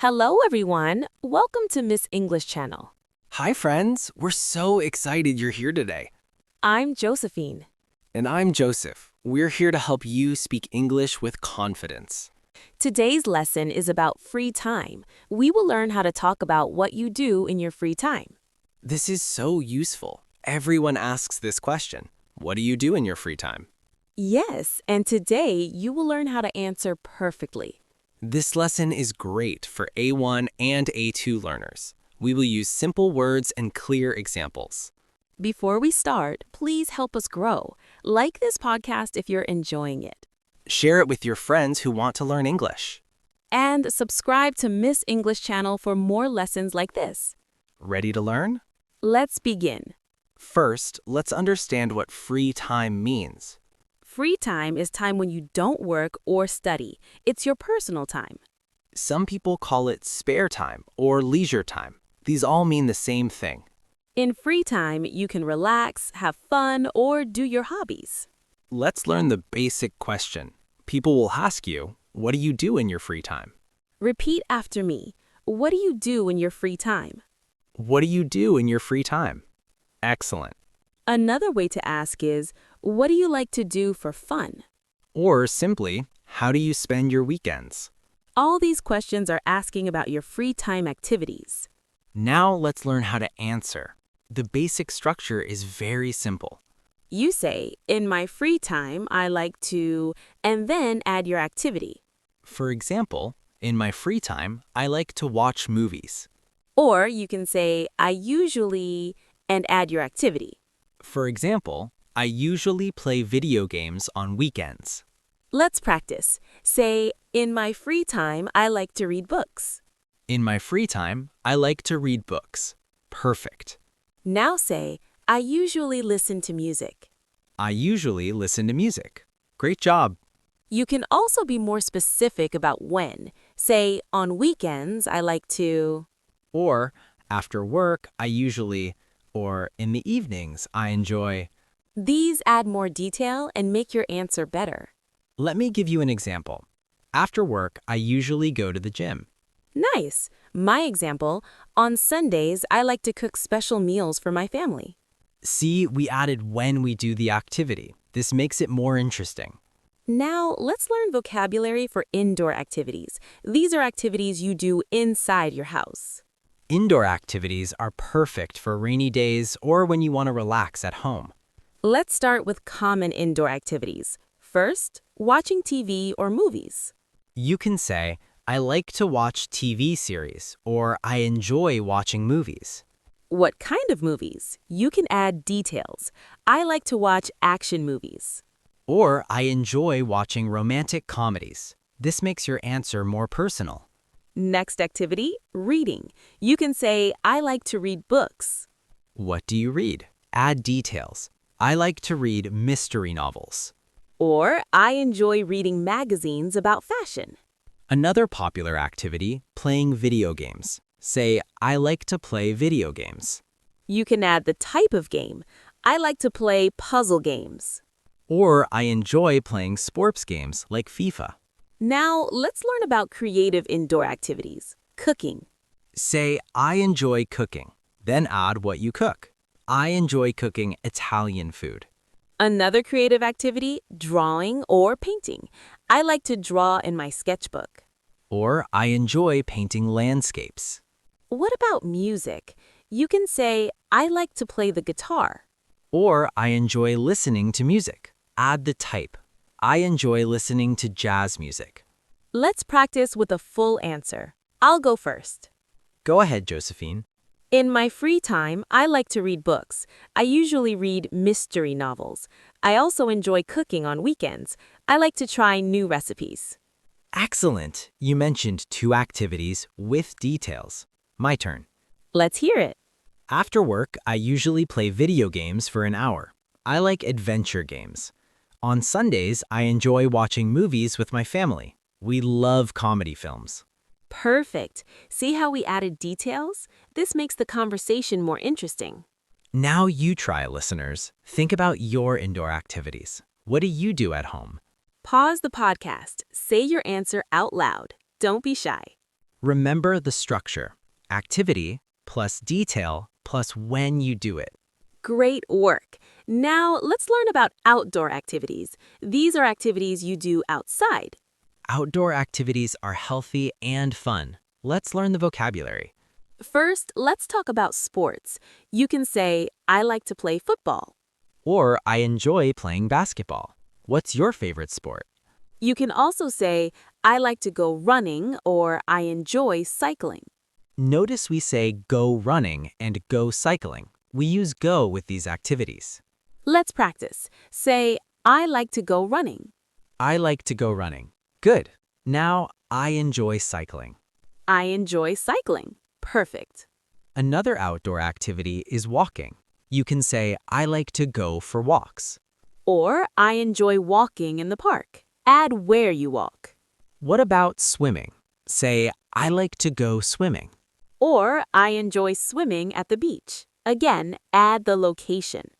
Hello, everyone. Welcome to Miss English Channel. Hi, friends. We're so excited you're here today. I'm Josephine. And I'm Joseph. We're here to help you speak English with confidence. Today's lesson is about free time. We will learn how to talk about what you do in your free time. This is so useful. Everyone asks this question. What do you do in your free time? Yes, and today you will learn how to answer perfectly. This lesson is great for A1 and A2 learners. We will use simple words and clear examples. Before we start, please help us grow. Like this podcast if you're enjoying it. Share it with your friends who want to learn English. And subscribe to Miss English Channel for more lessons like this. Ready to learn? Let's begin. First, let's understand what free time means. Free time is time when you don't work or study. It's your personal time. Some people call it spare time or leisure time. These all mean the same thing. In free time, you can relax, have fun, or do your hobbies. Let's learn the basic question. People will ask you, what do you do in your free time? Repeat after me. What do you do in your free time? What do you do in your free time? Excellent. Another way to ask is, what do you like to do for fun? Or simply, how do you spend your weekends? All these questions are asking about your free time activities. Now let's learn how to answer. The basic structure is very simple. You say, in my free time, I like to, and then add your activity. For example, in my free time, I like to watch movies. Or you can say, I usually, and add your activity. For example, I usually play video games on weekends. Let's practice. Say, in my free time, I like to read books. In my free time, I like to read books. Perfect. Now say, I usually listen to music. I usually listen to music. Great job. You can also be more specific about when. Say, on weekends, I like to. Or, after work, I usually, or in the evenings, I enjoy. These add more detail and make your answer better. Let me give you an example. After work, I usually go to the gym. Nice. My example, on Sundays, I like to cook special meals for my family. See, we added when we do the activity. This makes it more interesting. Now, let's learn vocabulary for indoor activities. These are activities you do inside your house. Indoor activities are perfect for rainy days or when you want to relax at home. Let's start with common indoor activities. First, watching TV or movies. You can say, I like to watch TV series, or I enjoy watching movies. What kind of movies? You can add details. I like to watch action movies. Or I enjoy watching romantic comedies. This makes your answer more personal. Next activity, reading. You can say, I like to read books. What do you read? Add details. I like to read mystery novels. Or, I enjoy reading magazines about fashion. Another popular activity, playing video games. Say, I like to play video games. You can add the type of game. I like to play puzzle games. Or I enjoy playing sports games like FIFA. Now, let's learn about creative indoor activities. Cooking. Say, I enjoy cooking. Then add what you cook. I enjoy cooking Italian food. Another creative activity, drawing or painting. I like to draw in my sketchbook. Or I enjoy painting landscapes. What about music? You can say, I like to play the guitar. Or I enjoy listening to music. Add the type. I enjoy listening to jazz music. Let's practice with a full answer. I'll go first. Go ahead, Josephine. In my free time, I like to read books. I usually read mystery novels. I also enjoy cooking on weekends. I like to try new recipes. Excellent! You mentioned 2 activities with details. My turn. Let's hear it. After work, I usually play video games for an hour. I like adventure games. On Sundays, I enjoy watching movies with my family. We love comedy films. Perfect. See how we added details? This makes the conversation more interesting. Now you try, listeners. Think about your indoor activities. What do you do at home? Pause the podcast. Say your answer out loud. Don't be shy. Remember the structure. Activity plus detail plus when you do it. Great work. Now, let's learn about outdoor activities. These are activities you do outside. Outdoor activities are healthy and fun. Let's learn the vocabulary. First, let's talk about sports. You can say, I like to play football. Or I enjoy playing basketball. What's your favorite sport? You can also say, I like to go running or I enjoy cycling. Notice we say go running and go cycling. We use go with these activities. Let's practice. Say, I like to go running. I like to go running. Good. Now, I enjoy cycling. I enjoy cycling. Perfect. Another outdoor activity is walking. You can say, I like to go for walks. Or, I enjoy walking in the park. Add where you walk. What about swimming? Say, I like to go swimming. Or, I enjoy swimming at the beach. Again, add the location.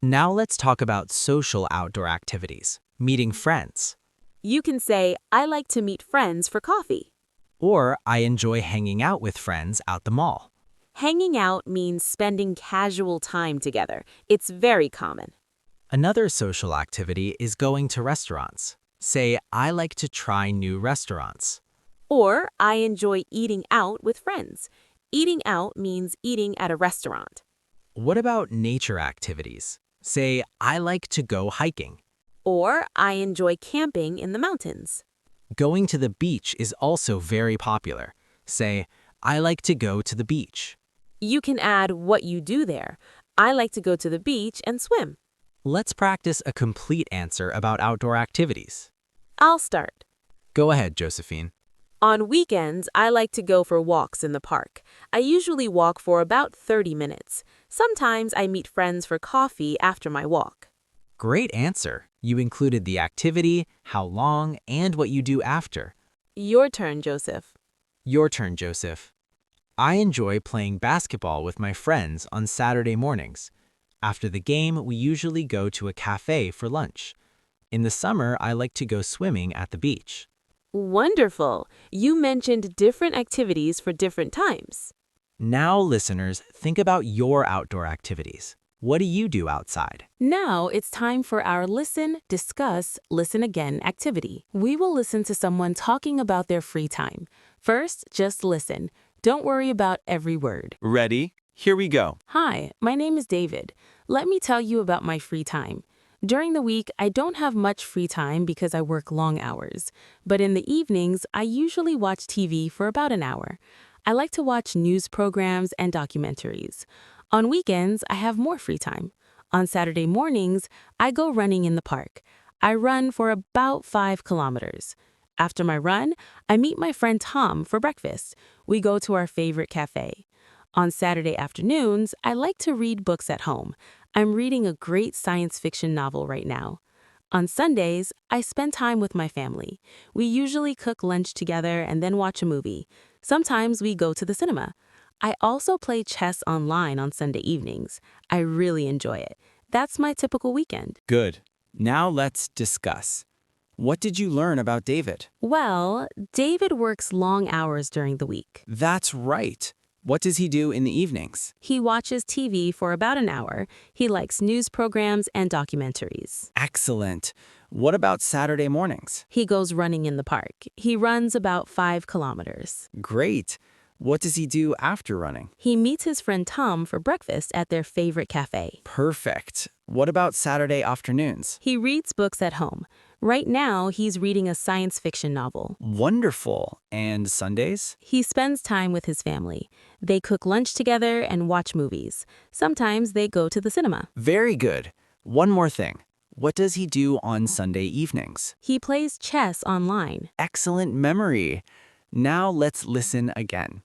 Now let's talk about social outdoor activities. Meeting friends. You can say, I like to meet friends for coffee. Or I enjoy hanging out with friends at the mall. Hanging out means spending casual time together. It's very common. Another social activity is going to restaurants. Say, I like to try new restaurants. Or, I enjoy eating out with friends. Eating out means eating at a restaurant. What about nature activities? Say, I like to go hiking. Or, I enjoy camping in the mountains. Going to the beach is also very popular. Say, I like to go to the beach. You can add what you do there. I like to go to the beach and swim. Let's practice a complete answer about outdoor activities. I'll start. Go ahead, Josephine. On weekends, I like to go for walks in the park. I usually walk for about 30 minutes. Sometimes I meet friends for coffee after my walk. Great answer. You included the activity, how long, and what you do after. Your turn, Joseph. Your turn, Joseph. I enjoy playing basketball with my friends on Saturday mornings. After the game, we usually go to a cafe for lunch. In the summer, I like to go swimming at the beach. Wonderful! You mentioned different activities for different times. Now, listeners, think about your outdoor activities. What do you do outside? Now it's time for our listen, discuss, listen again activity. We will listen to someone talking about their free time. First, just listen. Don't worry about every word. Ready? Here we go. Hi, my name is David. Let me tell you about my free time. During the week, I don't have much free time because I work long hours. But in the evenings, I usually watch TV for about an hour. I like to watch news programs and documentaries. On weekends, I have more free time. On Saturday mornings, I go running in the park. I run for about 5 kilometers. After my run, I meet my friend Tom for breakfast. We go to our favorite cafe. On Saturday afternoons, I like to read books at home. I'm reading a great science fiction novel right now. On Sundays, I spend time with my family. We usually cook lunch together and then watch a movie. Sometimes we go to the cinema. I also play chess online on Sunday evenings. I really enjoy it. That's my typical weekend. Good. Now let's discuss. What did you learn about David? Well, David works long hours during the week. That's right. What does he do in the evenings? He watches TV for about an hour. He likes news programs and documentaries. Excellent. What about Saturday mornings? He goes running in the park. He runs about 5 kilometers. Great. What does he do after running? He meets his friend Tom for breakfast at their favorite cafe. Perfect. What about Saturday afternoons? He reads books at home. Right now, he's reading a science fiction novel. Wonderful. And Sundays? He spends time with his family. They cook lunch together and watch movies. Sometimes they go to the cinema. Very good. One more thing. What does he do on Sunday evenings? He plays chess online. Excellent memory. Now let's listen again.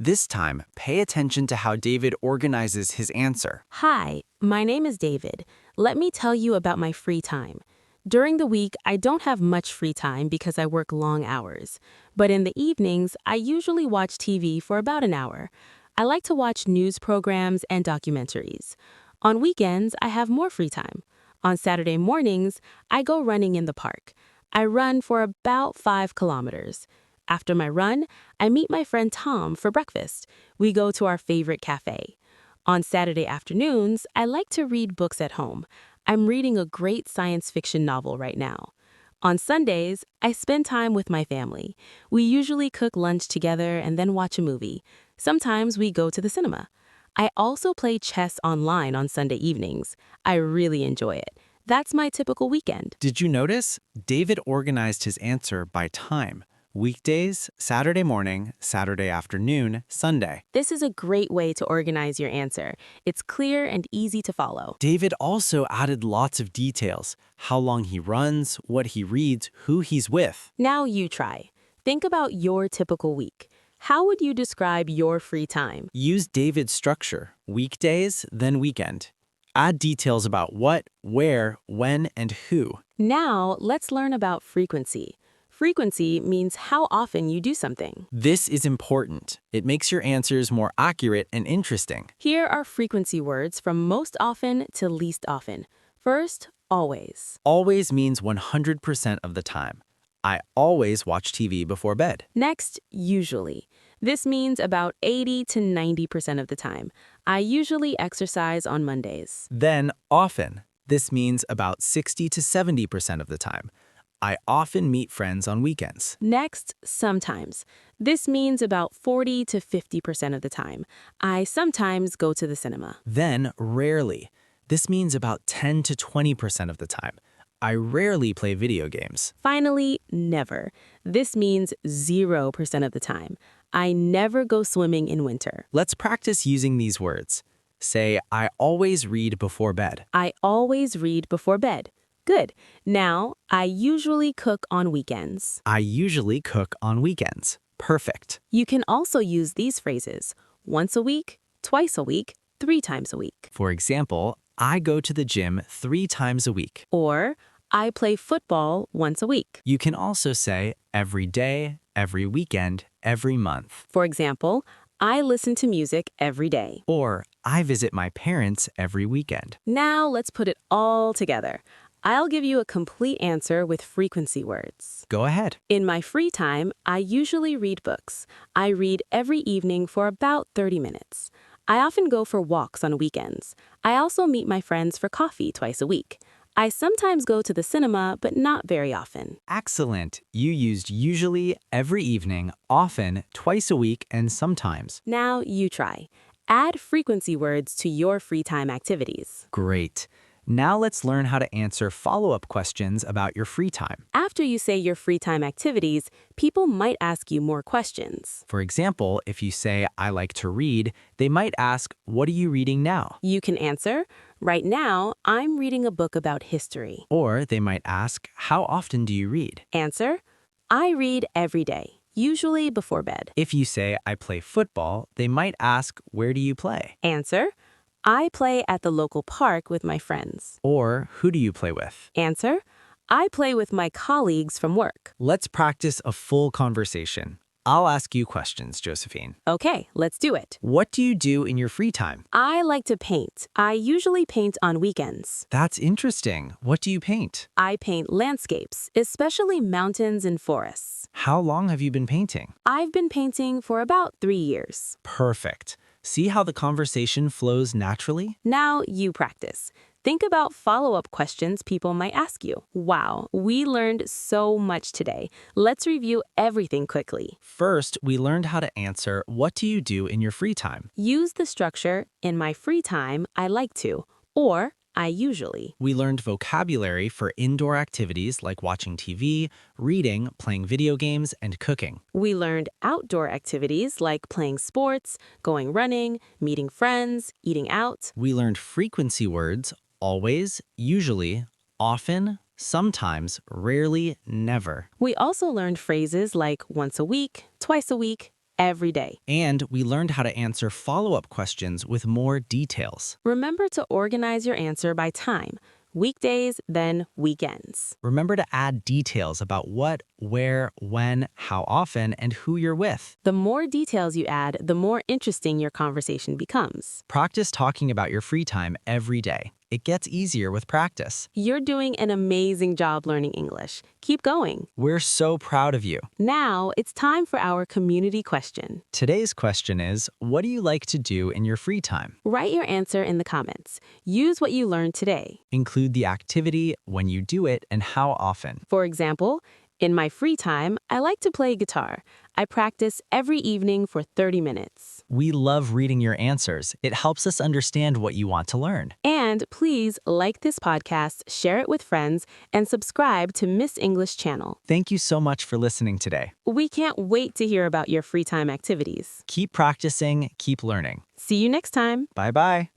This time, pay attention to how David organizes his answer. Hi, my name is David. Let me tell you about my free time. During the week, I don't have much free time because I work long hours. But in the evenings, I usually watch TV for about an hour. I like to watch news programs and documentaries. On weekends, I have more free time. On Saturday mornings, I go running in the park. I run for about 5 kilometers. After my run, I meet my friend Tom for breakfast. We go to our favorite cafe. On Saturday afternoons, I like to read books at home. I'm reading a great science fiction novel right now. On Sundays, I spend time with my family. We usually cook lunch together and then watch a movie. Sometimes we go to the cinema. I also play chess online on Sunday evenings. I really enjoy it. That's my typical weekend. Did you notice? David organized his answer by time. Weekdays, Saturday morning, Saturday afternoon, Sunday. This is a great way to organize your answer. It's clear and easy to follow. David also added lots of details: how long he runs, what he reads, who he's with. Now you try. Think about your typical week. How would you describe your free time? Use David's structure: weekdays, then weekend. Add details about what, where, when, and who. Now let's learn about frequency. Frequency means how often you do something. This is important. It makes your answers more accurate and interesting. Here are frequency words from most often to least often. First, always. Always means 100% of the time. I always watch TV before bed. Next, usually. This means about 80 to 90% of the time. I usually exercise on Mondays. Then often. This means about 60 to 70% of the time. I often meet friends on weekends. Next, sometimes. This means about 40 to 50% of the time. I sometimes go to the cinema. Then rarely. This means about 10 to 20% of the time. I rarely play video games. Finally, never. This means 0% of the time. I never go swimming in winter. Let's practice using these words. Say, I always read before bed. I always read before bed. Good. Now, I usually cook on weekends. I usually cook on weekends. Perfect. You can also use these phrases: once a week, twice a week, 3 times a week. For example, I go to the gym 3 times a week. Or, I play football once a week. You can also say every day, every weekend, every month. For example, I listen to music every day. Or I visit my parents every weekend. Now let's put it all together. I'll give you a complete answer with frequency words. Go ahead. In my free time, I usually read books. I read every evening for about 30 minutes. I often go for walks on weekends. I also meet my friends for coffee twice a week. I sometimes go to the cinema, but not very often. Excellent. You used usually, every evening, often, twice a week, and sometimes. Now you try. Add frequency words to your free time activities. Great. Now let's learn how to answer follow-up questions about your free time. After you say your free time activities, people might ask you more questions. For example, if you say, I like to read, they might ask, what are you reading now? You can answer, right now, I'm reading a book about history. Or they might ask, how often do you read? Answer, I read every day, usually before bed. If you say, I play football, they might ask, where do you play? Answer, I play at the local park with my friends. Or who do you play with? Answer, I play with my colleagues from work. Let's practice a full conversation. I'll ask you questions, Josephine. Okay, let's do it. What do you do in your free time? I like to paint. I usually paint on weekends. That's interesting. What do you paint? I paint landscapes, especially mountains and forests. How long have you been painting? I've been painting for about 3 years. Perfect. See how the conversation flows naturally? Now you practice. Think about follow-up questions people might ask you. Wow, we learned so much today. Let's review everything quickly. First, we learned how to answer, what do you do in your free time? Use the structure, in my free time, I like to, or I usually. We learned vocabulary for indoor activities like watching TV, reading, playing video games, and cooking. We learned outdoor activities like playing sports, going running, meeting friends, eating out. We learned frequency words, always, usually, often, sometimes, rarely, never. We also learned phrases like once a week, twice a week, every day. And we learned how to answer follow-up questions with more details. Remember to organize your answer by time. Weekdays, then weekends. Remember to add details about what, where, when, how often, and who you're with. The more details you add, the more interesting your conversation becomes. Practice talking about your free time every day. It gets easier with practice. You're doing an amazing job learning English. Keep going. We're so proud of you. Now, it's time for our community question. Today's question is, what do you like to do in your free time? Write your answer in the comments. Use what you learned today. Include the activity, when you do it, and how often. For example, in my free time, I like to play guitar. I practice every evening for 30 minutes. We love reading your answers. It helps us understand what you want to learn. And please like this podcast, share it with friends, and subscribe to Miss English channel. Thank you so much for listening today. We can't wait to hear about your free time activities. Keep practicing, keep learning. See you next time. Bye-bye.